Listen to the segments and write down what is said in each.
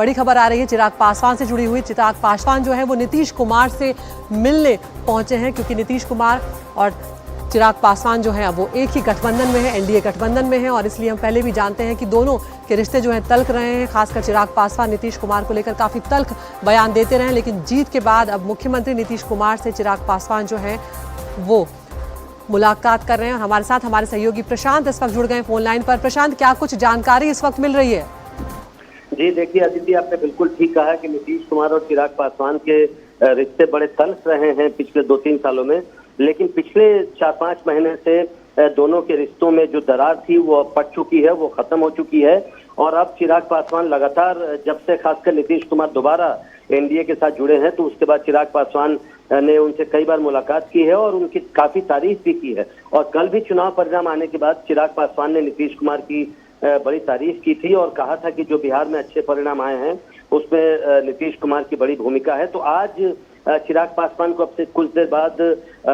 बड़ी खबर आ रही है चिराग पासवान से जुड़ी हुई। चिराग पासवान जो है वो नीतीश कुमार से मिलने पहुंचे हैं, क्योंकि नीतीश कुमार और चिराग पासवान जो है वो एक ही गठबंधन में है, एनडीए गठबंधन में है, और इसलिए हम पहले भी जानते हैं कि दोनों के रिश्ते जो हैं तल्ख रहे हैं। खासकर चिराग पासवान नीतीश कुमार को लेकर काफ़ी तल्ख बयान देते रहे, लेकिन जीत के बाद अब मुख्यमंत्री नीतीश कुमार से चिराग पासवान जो है वो मुलाकात कर रहे हैं। और हमारे साथ हमारे सहयोगी प्रशांत इस वक्त जुड़ गए फोन लाइन पर। प्रशांत, क्या कुछ जानकारी इस वक्त मिल रही है? जी देखिए अदिति, आपने बिल्कुल ठीक कहा कि नीतीश कुमार और चिराग पासवान के रिश्ते बड़े तल्ख रहे हैं पिछले 2-3 सालों में, लेकिन पिछले 4-5 महीने से दोनों के रिश्तों में जो दरार थी वो पट चुकी है, वो खत्म हो चुकी है। और अब चिराग पासवान लगातार, जब से खासकर नीतीश कुमार दोबारा एनडीए के साथ जुड़े हैं, तो उसके बाद चिराग पासवान ने उनसे कई बार मुलाकात की है और उनकी काफी तारीफ भी की है। और कल भी चुनाव परिणाम आने के बाद चिराग पासवान ने नीतीश कुमार की बड़ी तारीफ की थी और कहा था कि जो बिहार में अच्छे परिणाम आए हैं उसमें नीतीश कुमार की बड़ी भूमिका है। तो आज चिराग पासवान को अब से कुछ देर बाद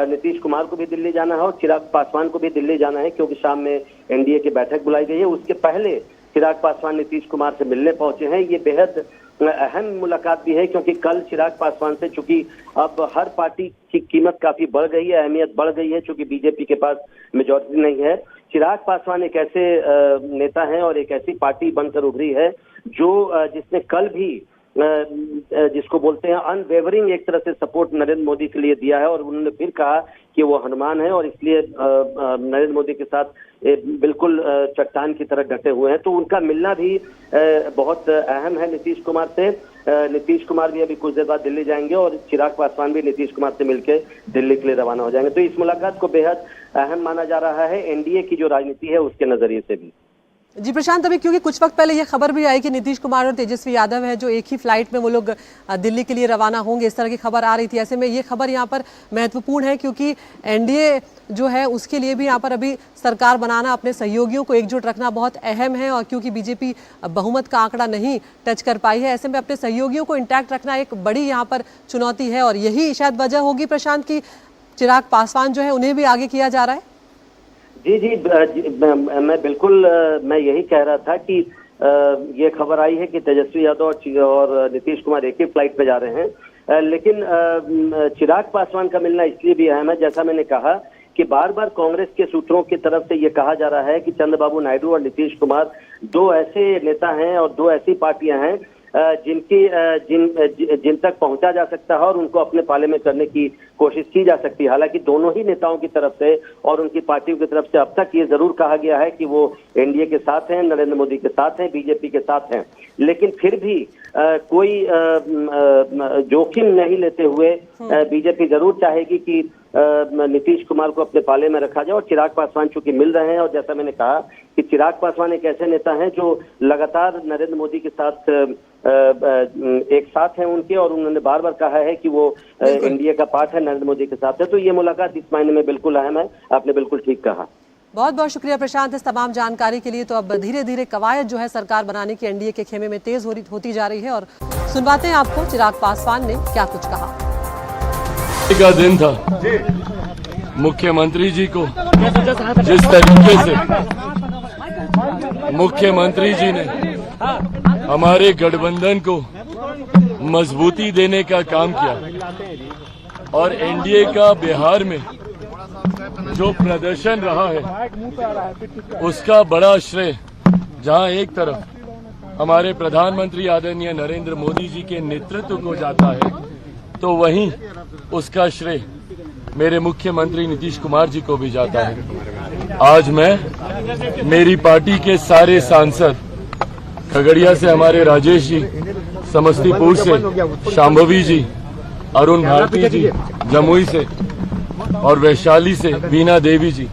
नीतीश कुमार को भी दिल्ली जाना है और चिराग पासवान को भी दिल्ली जाना है, क्योंकि शाम में एनडीए की बैठक बुलाई गई है। उसके पहले चिराग पासवान नीतीश कुमार से मिलने पहुंचे हैं। ये बेहद अहम मुलाकात भी है, क्योंकि कल चिराग पासवान से, चूंकि अब हर पार्टी की कीमत काफी बढ़ गई है, अहमियत बढ़ गई है, चूंकि बीजेपी के पास मेजॉरिटी नहीं है। चिराग पासवान एक ऐसे नेता हैं और एक ऐसी पार्टी बनकर उभरी है जो जिसने कल भी जिसको बोलते हैं अनवेवरिंग एक तरह से सपोर्ट नरेंद्र मोदी के लिए दिया है। और उन्होंने फिर कहा कि वो हनुमान है और इसलिए नरेंद्र मोदी के साथ बिल्कुल चट्टान की तरह डटे हुए हैं। तो उनका मिलना भी बहुत अहम है नीतीश कुमार से। नीतीश कुमार भी अभी कुछ देर बाद दिल्ली जाएंगे और चिराग पासवान भी नीतीश कुमार से मिलकर दिल्ली के लिए रवाना हो जाएंगे। तो इस मुलाकात को बेहद अहम माना जा रहा है एनडीए की जो राजनीति है उसके नजरिए से भी। जी प्रशांत, अभी क्योंकि कुछ वक्त पहले ये खबर भी आई कि नीतीश कुमार और तेजस्वी यादव है जो एक ही फ्लाइट में वो लोग दिल्ली के लिए रवाना होंगे, इस तरह की खबर आ रही थी। ऐसे में ये खबर यहाँ पर महत्वपूर्ण है, क्योंकि एनडीए जो है उसके लिए भी यहाँ पर अभी सरकार बनाना, अपने सहयोगियों को एकजुट रखना बहुत अहम है। और क्योंकि बीजेपी बहुमत का आंकड़ा नहीं टच कर पाई है, ऐसे में अपने सहयोगियों को इंटैक्ट रखना एक बड़ी यहाँ पर चुनौती है। और यही शायद वजह होगी प्रशांत की चिराग पासवान जो है उन्हें भी आगे किया जा रहा है। जी, मैं बिल्कुल मैं यही कह रहा था कि ये खबर आई है कि तेजस्वी यादव और नीतीश कुमार एक ही फ्लाइट पे जा रहे हैं, लेकिन चिराग पासवान का मिलना इसलिए भी अहम है, जैसा मैंने कहा कि बार बार कांग्रेस के सूत्रों की तरफ से ये कहा जा रहा है कि चंद्रबाबू नायडू और नीतीश कुमार दो ऐसे नेता हैं और दो ऐसी पार्टियां हैं जिन तक पहुंचा जा सकता है और उनको अपने पाले में करने की कोशिश की जा सकती है। हालांकि दोनों ही नेताओं की तरफ से और उनकी पार्टियों की तरफ से अब तक ये जरूर कहा गया है कि वो एनडीए के साथ हैं, नरेंद्र मोदी के साथ हैं, बीजेपी के साथ हैं, लेकिन फिर भी कोई जोखिम नहीं लेते हुए बीजेपी जरूर चाहेगी कि नीतीश कुमार को अपने पाले में रखा जाए। और चिराग पासवान चूंकि मिल रहे हैं, और जैसा मैंने कहा कि चिराग पासवान एक ऐसे नेता हैं जो लगातार नरेंद्र मोदी के साथ एक साथ हैं उनके, और उन्होंने बार बार कहा है कि वो एनडीए का पार्ट है, नरेंद्र मोदी के साथ है। तो ये मुलाकात इस मायने में बिल्कुल अहम है। आपने बिल्कुल ठीक कहा। बहुत बहुत शुक्रिया प्रशांत इस तमाम जानकारी के लिए। तो अब धीरे धीरे कवायद जो है सरकार बनाने की एनडीए के खेमे में तेज होती जा रही है, और सुनवाते हैं आपको चिराग पासवान ने क्या कुछ कहा। का दिन था, मुख्यमंत्री जी को जिस तरीके से मुख्यमंत्री जी ने हमारे गठबंधन को मजबूती देने का काम किया और एनडीए का बिहार में जो प्रदर्शन रहा है उसका बड़ा श्रेय जहां एक तरफ हमारे प्रधानमंत्री आदरणीय नरेंद्र मोदी जी के नेतृत्व को जाता है, तो वहीं उसका श्रेय मेरे मुख्यमंत्री नीतीश कुमार जी को भी जाता है। आज मैं, मेरी पार्टी के सारे सांसद, खगड़िया से हमारे राजेश जी, समस्तीपुर से शांभवी जी, अरुण भारती जी, जमुई से और वैशाली से बीना देवी जी,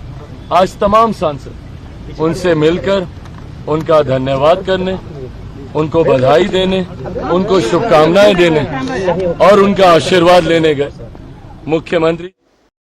आज तमाम सांसद उनसे मिलकर उनका धन्यवाद करने, उनको बधाई देने, उनको शुभकामनाएं देने और उनका आशीर्वाद लेने गए। मुख्यमंत्री